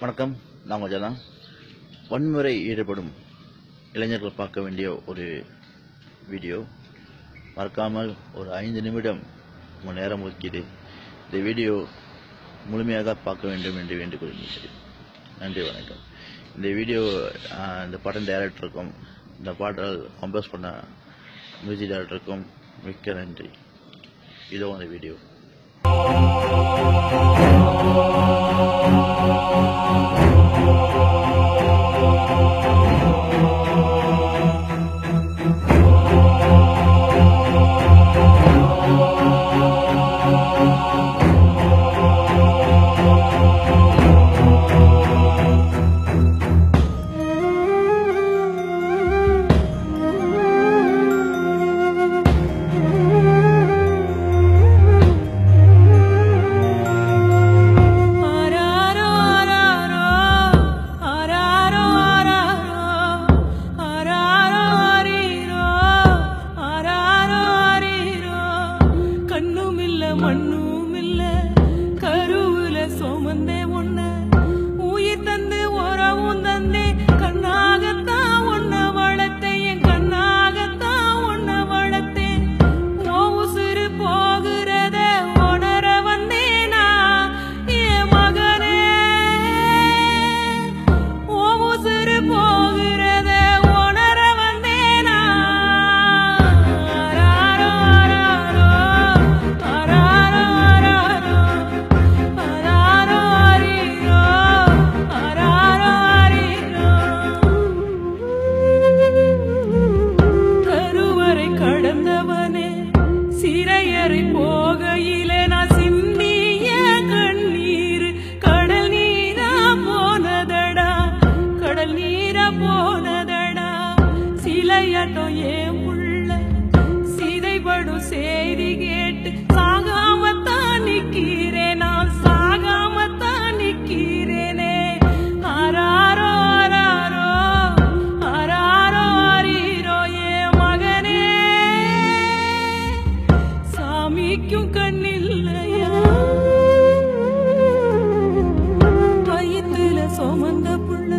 வணக்கம். நான் கொஞ்சம் வன்முறை ஈடுபடும் இளைஞர்கள் பார்க்க வேண்டிய ஒரு வீடியோ. மறக்காமல் ஒரு 5 நிமிடம் உங்கள் நேரம் ஒதுக்கிது இந்த வீடியோ முழுமையாக பார்க்க வேண்டும் என்று வேண்டிக்கொள்கிறேன். நன்றி, வணக்கம். இந்த வீடியோ இந்த படம் டைரக்டருக்கும் இந்த பாடல் கம்போஸ் பண்ண மியூசிக் டைரக்டருக்கும் மிக்க நன்றி. இதோ அந்த வீடியோ. மண்ணும் இல்ல கருவுல சோமந்தே ஒன்ன உயிர் தந்து உறவும் தந்தே கண்ணாகத்தான் ஒன்ன வளர்த்தேன் என் கண்ணாகத்தான் ஒன்ன வளர்த்தேன் ஓ உசுறு போகிறத உணர வந்தேனா என் மகனே ஓ உசுறு போகிறத உணர வந்தேனா சிறையறை போகையிலே நான் சிந்திய கண்ணீர் கடல் நீரா போனதடா, கடல் நீரா போனதடா. சிலையாட்டம் ஏன் உள்ள சிதைபடும் செய்தி கேட்டு சாகாமத்தான் நிக்கிறேன், நான் சாகாமத்தான் நிக்கிறேனே. ஆராரோ ஆராரோ ஆராரோ ஆரீரோ என் மகனே சாமிக்கும் கண்ணில்லையா? வயித்துல சுமந்த புள்ள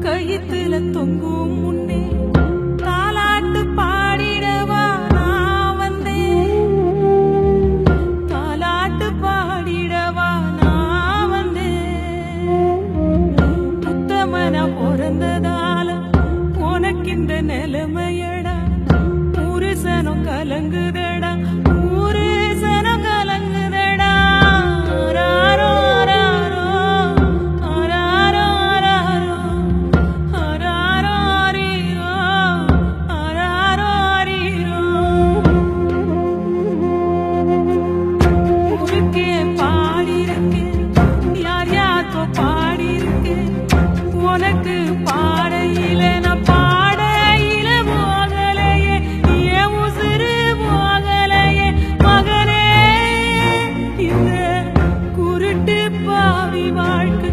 கயித்துல தொங்கும் முன்னே தாலாட்டு பாடிடவா நான் வந்தேன், தாலாட்டு பாடிடவா நான் வந்தேன். புத்தமனா பிறந்ததால உனக்கு இந்த நிலைமையடா, புருஷனும் கலங்குதடா, புருஷனும் கலங்குதடா. ஆராரோ ஆராரோ ஆராரோ ஆராரோ ஆராரோ ஆரீரோ ஆராரோ ஆரீரோ. உனக்கே பாடியிருக்கேன், யார் யாருக்கோ பாடியிருக்கேன், உனக்கு பாடையில நான் பாடையில போகலையே, என் உசுறு போகலையே மகனே. இந்த குருட்டு பாவி வாழ்க்கை